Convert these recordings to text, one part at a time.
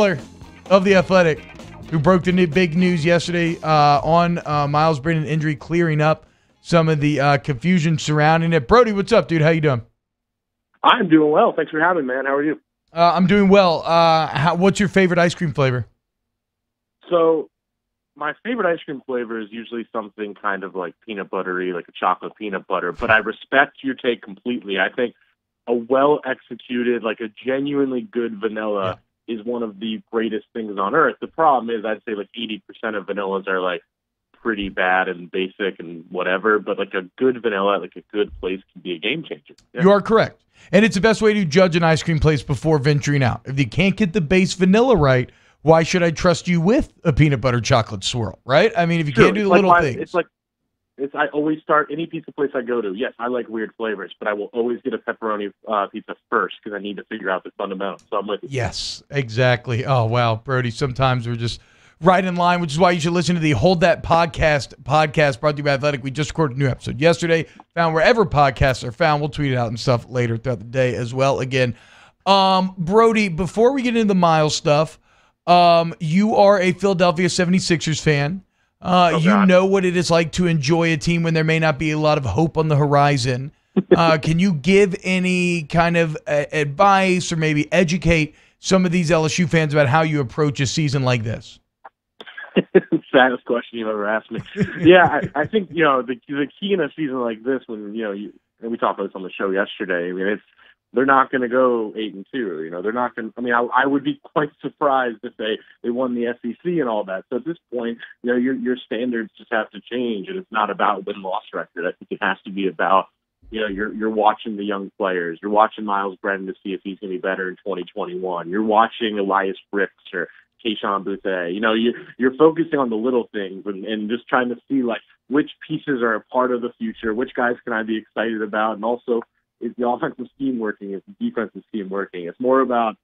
Miller of The Athletic, who broke the big news yesterday on Miles Brennan injury, clearing up some of the confusion surrounding it. Brody, what's up, dude? How you doing? I'm doing well. Thanks for having me, man. How are you? I'm doing well. What's your favorite ice cream flavor? So my favorite ice cream flavor is usually something kind of like peanut buttery, like a chocolate peanut butter. But I respect your take completely. I think a well-executed, like a genuinely good vanilla is one of the greatest things on earth. The problem is I'd say like 80% of vanillas are like pretty bad and basic and whatever. But like a good vanilla, like a good place can be a game changer. Yeah. You are correct. And it's the best way to judge an ice cream place before venturing out. If you can't get the base vanilla right, why should I trust you with a peanut butter chocolate swirl, right? I mean, if you can't do the little things. I always start any pizza place I go to. Yes, I like weird flavors, but I will always get a pepperoni pizza first because I need to figure out the fundamentals. So I'm with you. Yes, exactly. Oh, wow, Brody, sometimes we're just right in line, which is why you should listen to the Hold That podcast brought to you by Athletic. We just recorded a new episode yesterday, found wherever podcasts are found. We'll tweet it out and stuff later throughout the day as well. Again, Brody, before we get into the Miles stuff, you are a Philadelphia 76ers fan. You know what it is like to enjoy a team when there may not be a lot of hope on the horizon. Can you give any kind of advice or maybe educate some of these LSU fans about how you approach a season like this? Saddest question you've ever asked me. Yeah, I think, the key in a season like this, when, and we talked about this on the show yesterday, I mean, they're not going to go 8-2. They're not going to. I mean, I would be quite surprised if they won the SEC and all that. So at this point, your standards just have to change, and it's not about win-loss record. I think it has to be about, you're watching the young players. You're watching Miles Brennan to see if he's going to be better in 2021. You're watching Elias Ricks or Keyshawn Boutte. You're focusing on the little things and just trying to see like which pieces are a part of the future, which guys can I be excited about, and also, is the offensive scheme working? Is the defensive scheme working? It's more about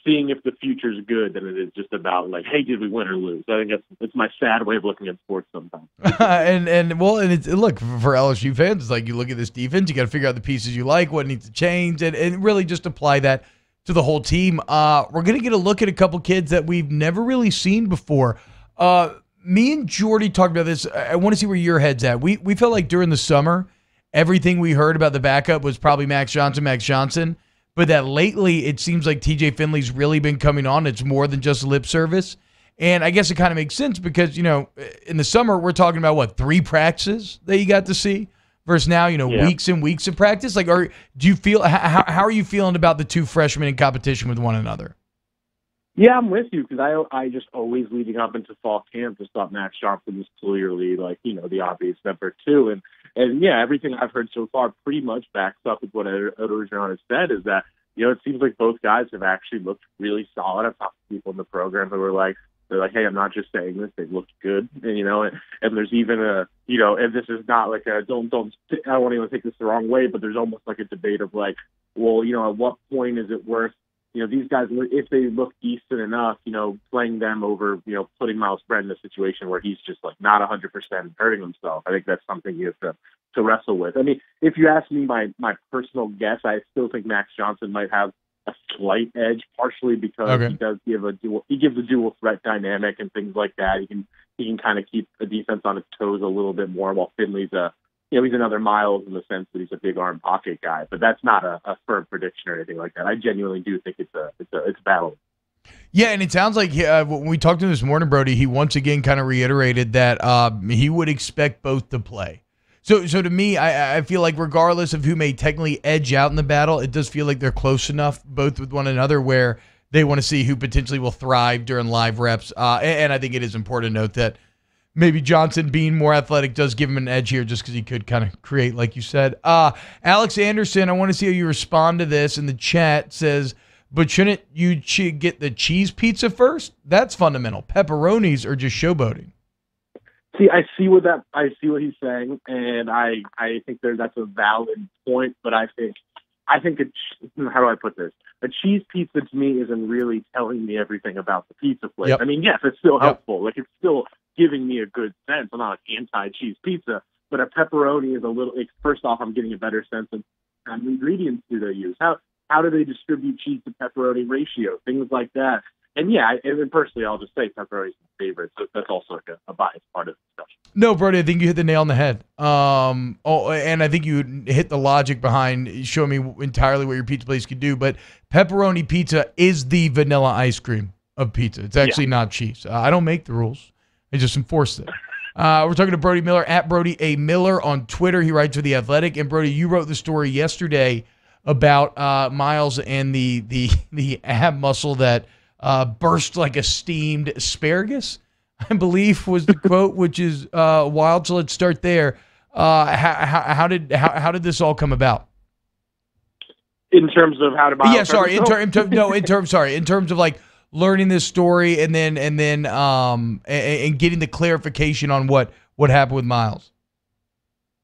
seeing if the future's good than it is just about like, hey, did we win or lose? I think it's my sad way of looking at sports sometimes. and it's look, for LSU fans, it's like you look at this defense, you got to figure out the pieces you like, what needs to change, and really just apply that to the whole team. We're gonna get a look at a couple kids that we've never really seen before. Me and Jordy talked about this. I want to see where your head's at. We felt like during the summer, everything we heard about the backup was probably Max Johnson, but that lately it seems like TJ Finley's really been coming on. It's more than just lip service. And I guess it kind of makes sense because, in the summer we're talking about 3 practices that you got to see versus now, weeks and weeks of practice. Like, do you feel, how are you feeling about the 2 freshmen in competition with one another? Yeah, I'm with you because I just always leading up into fall camp just thought Max Johnson was clearly the obvious number 2. And yeah, everything I've heard so far pretty much backs up with what Ed Orgeron has said is that, it seems like both guys have actually looked really solid. I've talked to people in the program who were they're like, hey, I'm not just saying this, they looked good. And there's even and this is not like I don't want anyone to take this the wrong way, but there's almost like a debate of like, well, at what point is it worth, these guys, if they look decent enough, playing them over, putting Miles Brennan in a situation where he's just like not 100% hurting himself. I think that's something you have to wrestle with. I mean, if you ask me my personal guess, I still think Max Johnson might have a slight edge, partially because he gives a dual threat dynamic and things like that. He can kind of keep the defense on its toes a little bit more, while Finley's he's another Miles in the sense that he's a big arm pocket guy, but that's not a firm prediction or anything like that. I genuinely do think it's a battle. Yeah, and it sounds like when we talked to him this morning, Brody, he once again kind of reiterated that he would expect both to play. So to me, I feel like regardless of who may technically edge out in the battle, it does feel like they're close enough both with one another where they want to see who potentially will thrive during live reps. And I think it is important to note that maybe Johnson being more athletic does give him an edge here just because he could kind of create, like you said. Alex Anderson, I want to see how you respond to this in the chat, says, but shouldn't you get the cheese pizza first? That's fundamental. Pepperonis are just showboating. See, I see what he's saying, and I think that's a valid point, but I think how do I put this? A cheese pizza to me isn't really telling me everything about the pizza place. Yep. I mean, yes, it's still helpful. Like, it's still giving me a good sense. I'm not anti-cheese pizza, but a pepperoni is a little. First off, I'm getting a better sense of ingredients do they use. How do they distribute cheese to pepperoni ratio? Things like that. And yeah, and personally, I'll just say pepperoni's my favorite. So that's also like a biased part of the discussion. No, Brody, I think you hit the nail on the head. And I think you hit the logic behind showing me entirely what your pizza place could do. But pepperoni pizza is the vanilla ice cream of pizza. It's actually not cheese. I don't make the rules. I just enforce them. We're talking to Brody Miller, at Brody A. Miller on Twitter. He writes for The Athletic. And, Brody, you wrote the story yesterday about Miles and the ab muscle that burst like a steamed asparagus, I believe was the quote, which is wild. So let's start there. How did this all come about? In terms of how to Miles? Yeah, sorry. In terms of like learning this story and then getting the clarification on what happened with Miles.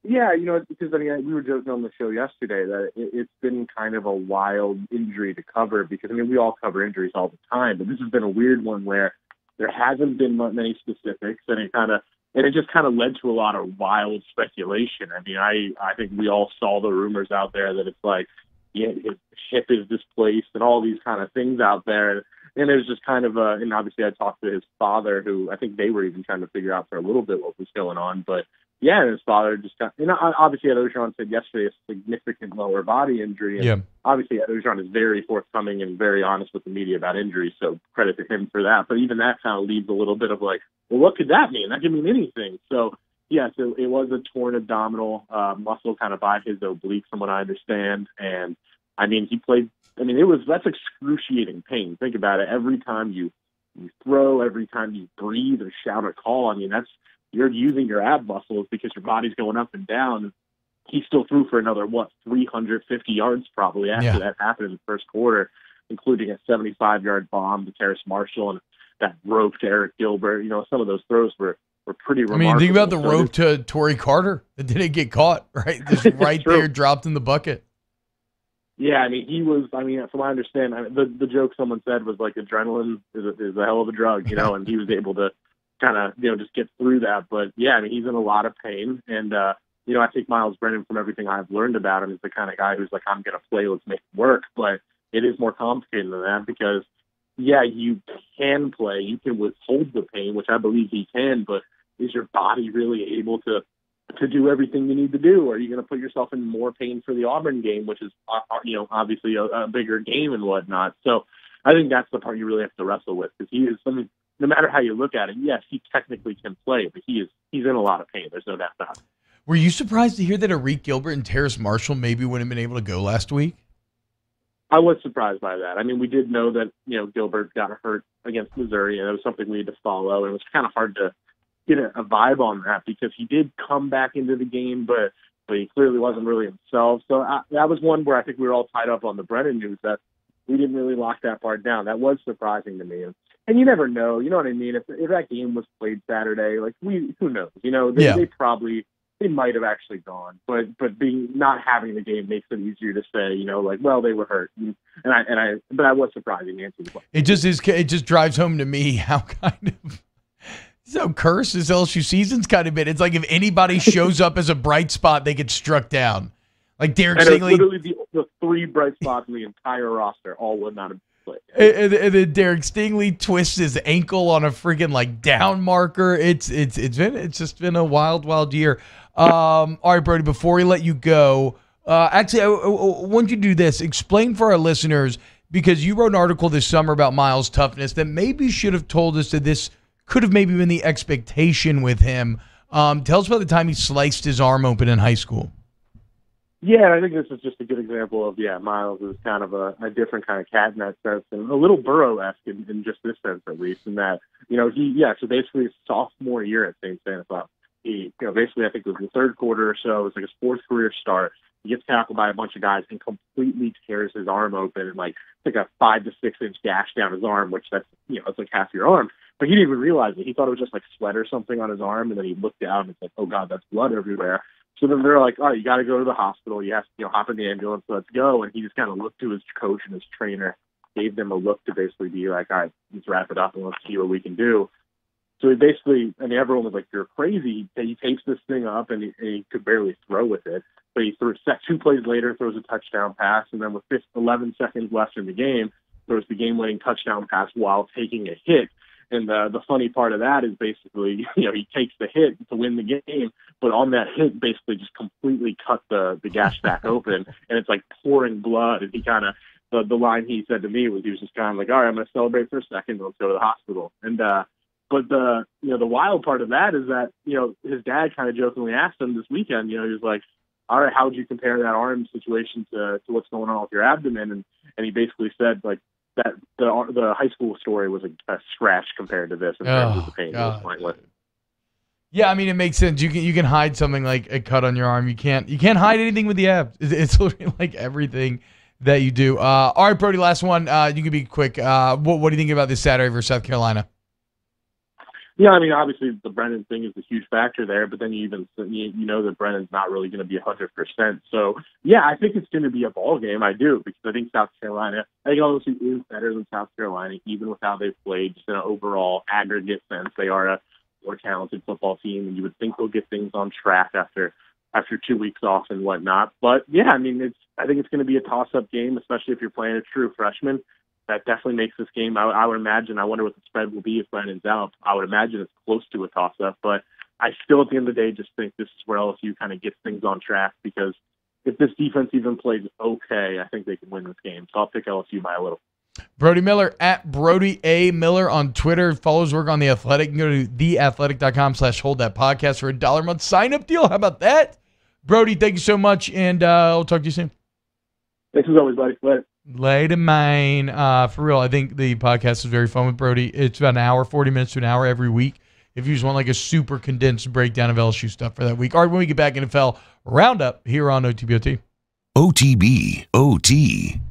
Yeah, because we were joking on the show yesterday that it's been kind of a wild injury to cover because we all cover injuries all the time, but this has been a weird one where there hasn't been many specifics, and it just kind of led to a lot of wild speculation. I think we all saw the rumors out there that it's like his hip is displaced and all these kind of things out there. And it was just kind of and obviously I talked to his father, who I think they were even trying to figure out for a little bit what was going on. But yeah, and his father just got, obviously Ed Ogeron said yesterday a significant lower body injury. And obviously Ed Ogeron is very forthcoming and very honest with the media about injuries, so credit to him for that. But even that kind of leaves a little bit of like, well, what could that mean? That could mean anything. So yeah, so it was a torn abdominal muscle kind of by his oblique, from what I understand. And he played. That's excruciating pain. Think about it. Every time you throw, every time you breathe or shout or call, you're using your ab muscles because your body's going up and down. He still threw for another 350 yards probably after that happened in the first quarter, including a 75-yard bomb to Terrace Marshall and that rope to Eric Gilbert. Some of those throws were pretty remarkable. Think about the rope to Torrey Carter that didn't get caught, right? Just right there, dropped in the bucket. Yeah, he was, from what I understand, the joke someone said was like adrenaline is a hell of a drug, and he was able to kind of, just get through that. But yeah, he's in a lot of pain. And, I think Miles Brennan, from everything I've learned about him, is the kind of guy who's like, I'm going to play, let's make it work. But it is more complicated than that because, yeah, you can play, you can withhold the pain, which I believe he can, but is your body really able to do everything you need to do? Or are you going to put yourself in more pain for the Auburn game, which is, obviously a bigger game and whatnot. So I think that's the part you really have to wrestle with, because he is something, no matter how you look at it, yes, he technically can play, but he's in a lot of pain. There's no doubt about it. Were you surprised to hear that Eric Gilbert and Terrace Marshall maybe wouldn't have been able to go last week? I was surprised by that. We did know that, Gilbert got hurt against Missouri, and it was something we had to follow. And it was kind of hard to get a vibe on that because he did come back into the game, but he clearly wasn't really himself. So that was one where I think we were all tied up on the Brennan news that we didn't really lock that part down. That was surprising to me. And you never know, you know what I mean? If that game was played Saturday, who knows? They might have actually gone, but not having the game makes it easier to say, well, they were hurt. But I was surprised in the answer to the question. It just drives home to me how kind of so cursed this LSU season's kind of been. It's like if anybody shows up as a bright spot, they get struck down. Like Derek Stingley. Literally the three bright spots in the entire roster all would not have played. And then Derek Stingley twists his ankle on a freaking down marker. It's just been a wild year. All right, Brody, before we let you go, actually, I want you to do this. Explain for our listeners, because you wrote an article this summer about Miles' toughness that maybe should have told us that this could have maybe been the expectation with him. Tell us about the time he sliced his arm open in high school. Yeah, I think this is just a good example of, Miles is kind of a different kind of cat in that sense, and a little Burrow-esque in just this sense, at least, in that, so basically his sophomore year at St. Stanislaus, he, basically I think it was the third quarter or so, it was like his fourth career start. He gets tackled by a bunch of guys and completely tears his arm open, and it's like a 5 to 6 inch gash down his arm, which that's, it's like half your arm. But he didn't even realize it. He thought it was just sweat or something on his arm, and then he looked down and it's like, oh God, that's blood everywhere. So then they're like, all right, you got to go to the hospital. You have to, hop in the ambulance. Let's go. And he just kind of looked to his coach and his trainer, gave them a look to basically be like, all right, let's wrap it up and let's see what we can do. So he basically, everyone was like, you're crazy. He takes this thing up and he could barely throw with it. But he threw 2 plays later, throws a touchdown pass. And then with 11 seconds left in the game, throws the game-winning touchdown pass while taking a hit. And the funny part of that is basically, he takes the hit to win the game, but on that hit basically just completely cut the gash back open, and it's like pouring blood. And he kind of, the line he said to me was, he was just kind of like, all right, I'm going to celebrate for a second, let's go to the hospital. And but the wild part of that is that, his dad kind of jokingly asked him this weekend, he was like, all right, how would you compare that arm situation to what's going on with your abdomen? And he basically said, like, that the high school story was a scratch compared to this in terms of the pain he was playing with. Yeah, I mean, it makes sense. You can hide something like a cut on your arm. You can't hide anything with the abs. It's literally like everything that you do. All right, Brody, last one. You can be quick. What do you think about this Saturday versus South Carolina? Yeah, I mean, obviously the Brennan thing is a huge factor there, but then you know that Brennan's not really going to be 100%. So, yeah, I think it's going to be a ball game. I do, because I think I think LSU is better than South Carolina, even with how they've played. Just in an overall aggregate sense, they are a more talented football team, and you would think they'll get things on track after 2 weeks off and whatnot. But yeah, I mean, I think it's going to be a toss-up game, especially if you're playing a true freshman. That definitely makes this game, I would imagine, I wonder what the spread will be if Brennan's out. I would imagine it's close to a toss-up, but I still, at the end of the day, just think this is where LSU kind of gets things on track, because if this defense even plays okay, I think they can win this game. So I'll pick LSU by a little. Brody Miller, at Brody A. Miller on Twitter. Follows work on The Athletic. You can go to theathletic.com/holdthatpodcast for $1 a month sign-up deal. How about that? Brody, thank you so much, and I'll talk to you soon. Thanks as always, buddy. Later, mine. For real, I think the podcast is very fun with Brody. It's about an hour, 40 minutes to an hour every week. If you just want like a super condensed breakdown of LSU stuff for that week. All right, when we get back, NFL Roundup here on OTBOT. OTB, OT.